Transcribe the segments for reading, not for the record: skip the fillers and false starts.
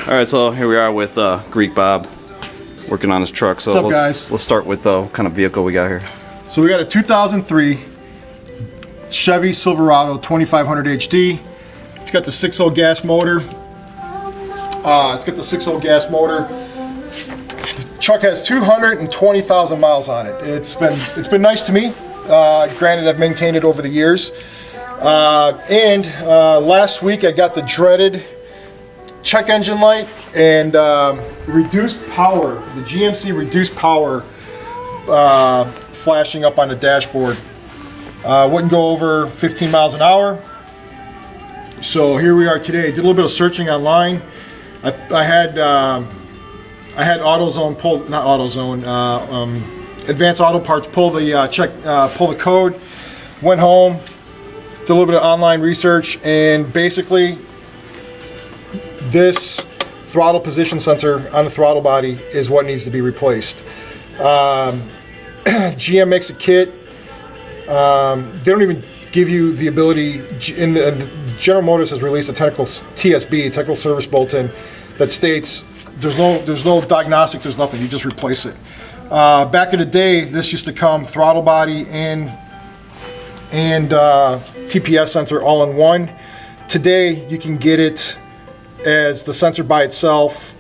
All right, so here we are with Greek Bob working on his truck. So What's up, guys? Let's start with the kind of vehicle we got here. So we got a 2003 Chevy Silverado 2500 HD. It's got the 6.0 gas motor. The truck has 220,000 miles on it. It's been nice to me. Granted, I've maintained it over the years. Last week I got the dreaded check engine light and reduced power. The GMC reduced power flashing up on the dashboard. Wouldn't go over 15 miles an hour. So here we are today. I did a little bit of searching online. I had AutoZone pull, not AutoZone, Advanced Auto Parts pull the code. Went home, did a little bit of online research, and basically this throttle position sensor on the throttle body is what needs to be replaced. GM makes a kit. They don't even give you the ability. General Motors has released a technical TSB, technical service bulletin, that states there's no diagnostic, there's nothing. You just replace it. Back in the day, this used to come throttle body and TPS sensor all in one. Today, you can get it as the sensor by itself,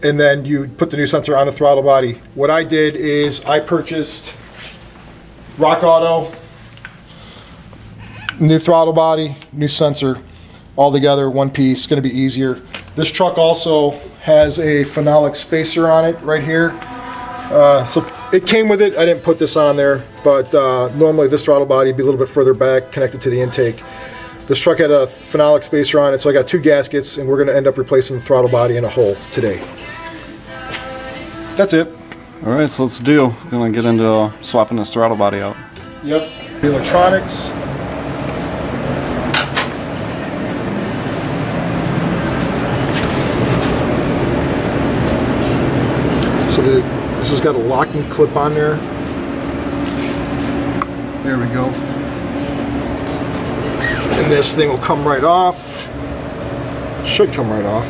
and then you put the new sensor on the throttle body. What I did is I purchased Rock Auto, new throttle body, new sensor, all together, one piece. It's going to be easier. This truck also has a phenolic spacer on it right here. So it came with it. I didn't put this on there, but normally this throttle body would be a little bit further back, connected to the intake. This truck had a phenolic spacer on it, so I got two gaskets, and we're going to end up replacing the throttle body in a whole today. That's it. All right, so let's do. Gonna get into swapping this throttle body out. Yep. The electronics. So this has got a locking clip on there. There we go. And this thing will come right off. Should come right off.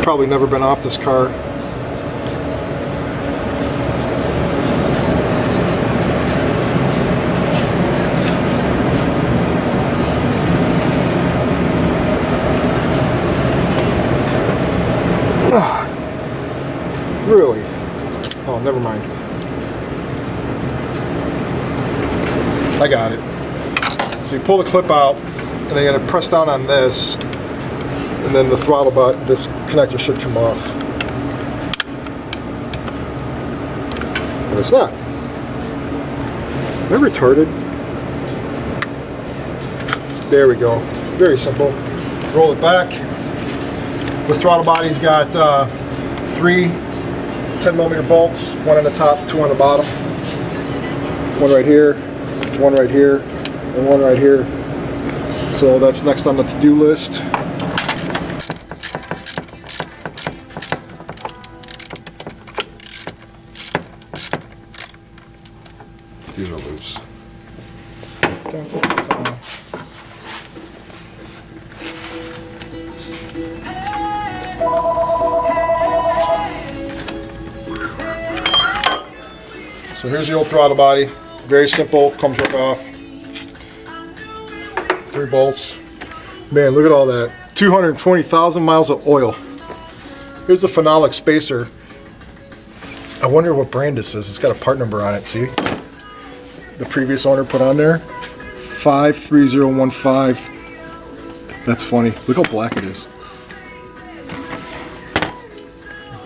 Probably never been off this car. Really? Oh, never mind. I got it. So you pull the clip out, and then you're going to press down on this, and then the throttle body, this connector should come off. But it's not. Am I retarded? There we go. Very simple. Roll it back. The throttle body's got three 10mm bolts, one on the top, two on the bottom. One right here, one right here, and one right here. So that's next on the to-do list. These are loose. Dun, dun, dun. So here's the old throttle body. Very simple, comes right off. 3 bolts. Man, look at all that. 220,000 miles of oil. Here's the phenolic spacer. I wonder what brand this is. It's got a part number on it, see? The previous owner put on there. 53015. That's funny. Look how black it is.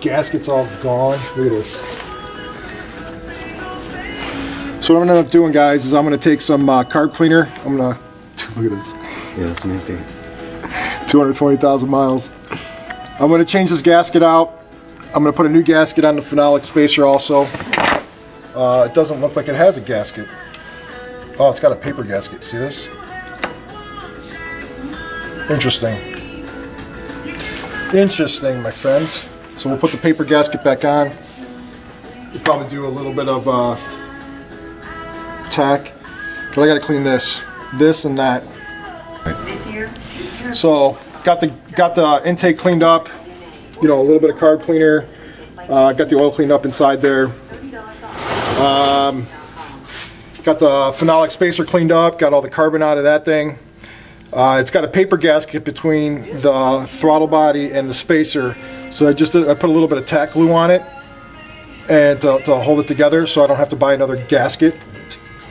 Gasket's all gone. Look at this. So what I'm gonna end up doing, guys, is I'm gonna take some carb cleaner. I'm gonna look at this. Yeah, that's nasty. 220,000 miles. I'm gonna change this gasket out. I'm gonna put a new gasket on the phenolic spacer also. It doesn't look like it has a gasket. Oh, it's got a paper gasket. See this? Interesting. Interesting, my friend. So we'll put the paper gasket back on. We'll probably do a little bit of tack, but I gotta clean this and that. So got the intake cleaned up, you know, a little bit of carb cleaner, got the oil cleaned up inside there. Got the phenolic spacer cleaned up, got all the carbon out of that thing. It's got a paper gasket between the throttle body and the spacer, so I put a little bit of tack glue on it and to hold it together, so I don't have to buy another gasket.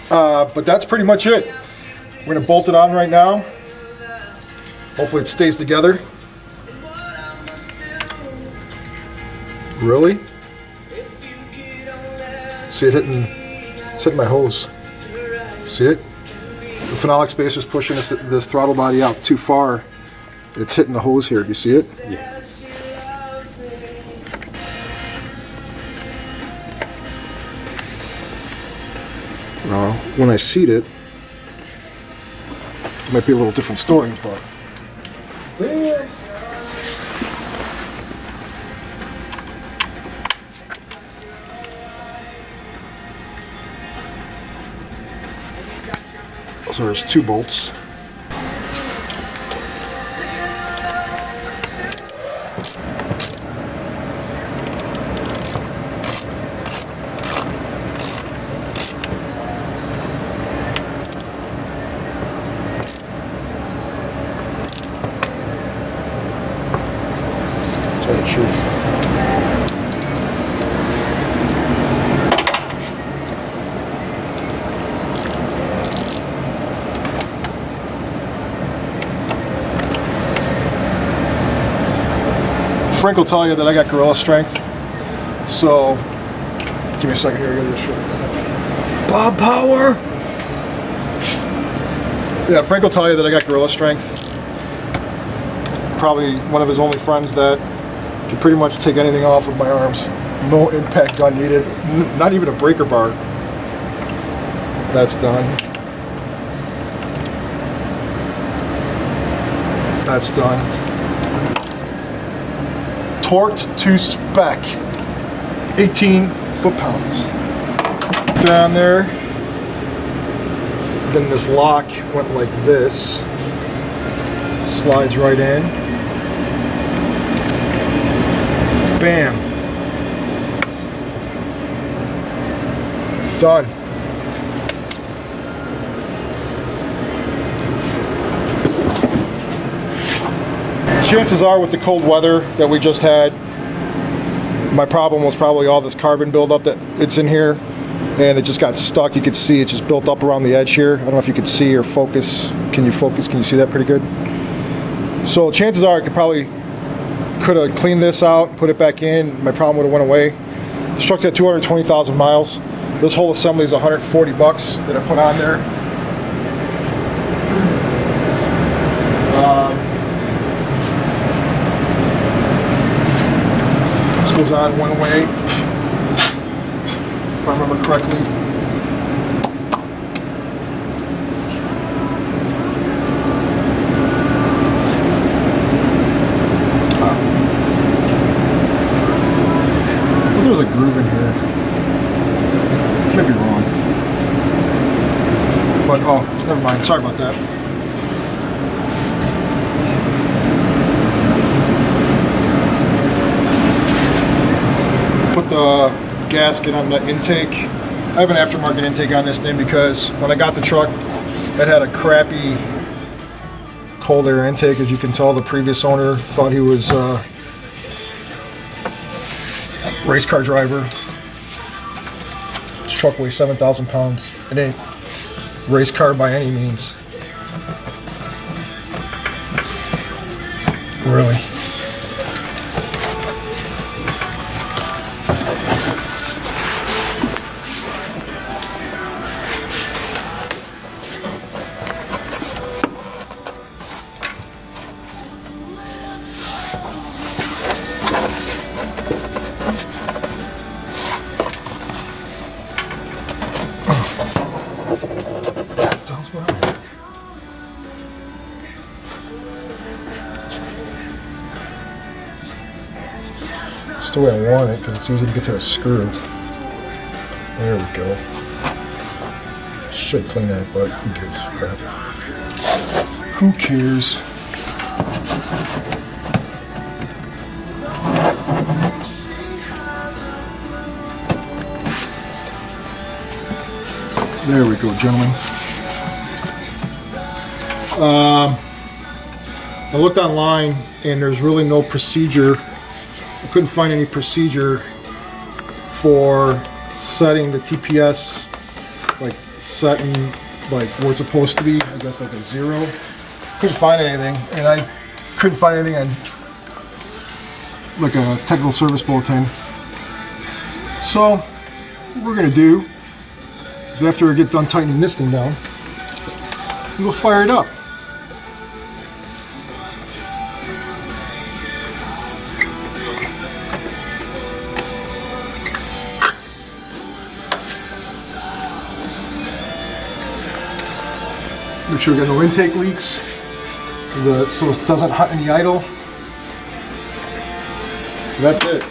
But that's pretty much it. We're gonna bolt it on right now. Hopefully it stays together. Really? See it hitting? It's hitting my hose. See it? The phenolic spacer is pushing this throttle body out too far. It's hitting the hose here. You see it? Yeah. When I seat it, it might be a little different story, but damn. So there's 2 bolts. Tell you the truth. Frank will tell you that I got gorilla strength. So, give me a second here. I gotta get a short extension. Bob Power! Yeah, Frank will tell you that I got gorilla strength. Probably one of his only friends that can pretty much take anything off with my arms. No impact gun needed. Not even a breaker bar. That's done. That's done. Torqued to spec, 18 foot-pounds. Down there. Then this lock went like this. Slides right in. Bam. Done. Chances are with the cold weather that we just had, my problem was probably all this carbon buildup that it's in here, and it just got stuck. You could see it just built up around the edge here. I don't know if you could see or focus. Can you focus? Can you see that pretty good? So chances are I could have cleaned this out, put it back in. My problem would have went away. This truck's got 220,000 miles. This whole assembly is $140 that I put on there. Goes on one way, if I remember correctly. I thought there was a groove in here. Could be wrong. But, oh, never mind. Sorry about that. Put the gasket on the intake. I have an aftermarket intake on this thing because when I got the truck, it had a crappy cold air intake. As you can tell, the previous owner thought he was a race car driver. This truck weighs 7,000 pounds. It ain't race car by any means. Really. It's the way I want it because it's easy to get to the screw. There we go. Should clean that, but who gives a crap. Who cares? There we go, gentlemen. I looked online and there's really no procedure. I couldn't find any procedure for setting the TPS, like setting like where it's supposed to be, I guess like a 0. Couldn't find anything, and I couldn't find anything on like a technical service bulletin. So what we're gonna do is after I get done tightening this thing down, we'll fire it up. Make sure we got no intake leaks, so it doesn't hot any idle. So that's it.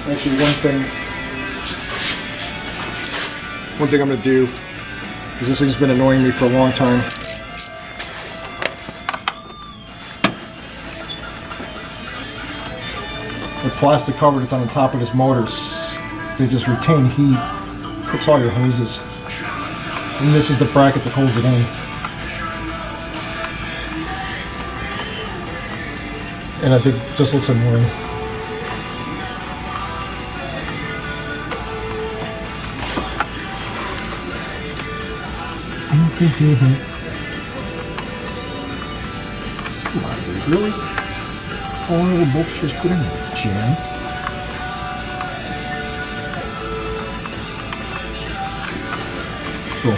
Actually, one thing I'm going to do, because this thing's been annoying me for a long time. The plastic cover that's on the top of this motor, they just retain heat, cooks all your hoses. And this is the bracket that holds it in. And I think it just looks annoying. Come on, dude, really? All the bolts just put in there, Jan. Cool.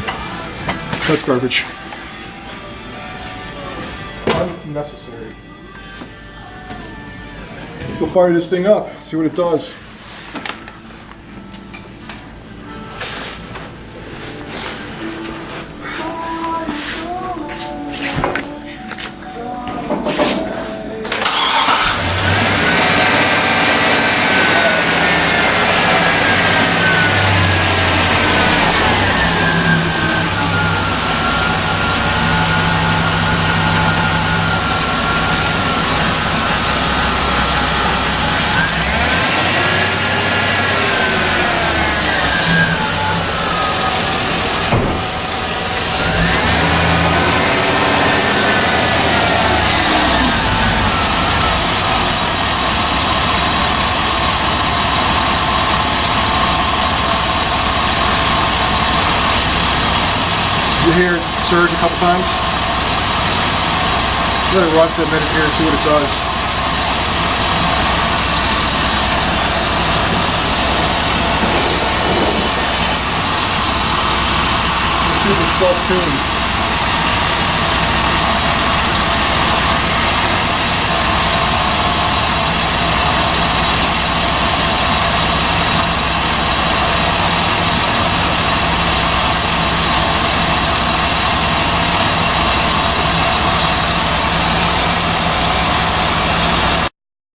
That's garbage. Unnecessary. Go fire this thing up, see what it does. You hear it surge a couple times? Let it run for a minute here and see what it does. Let's see if it's 12 tunes.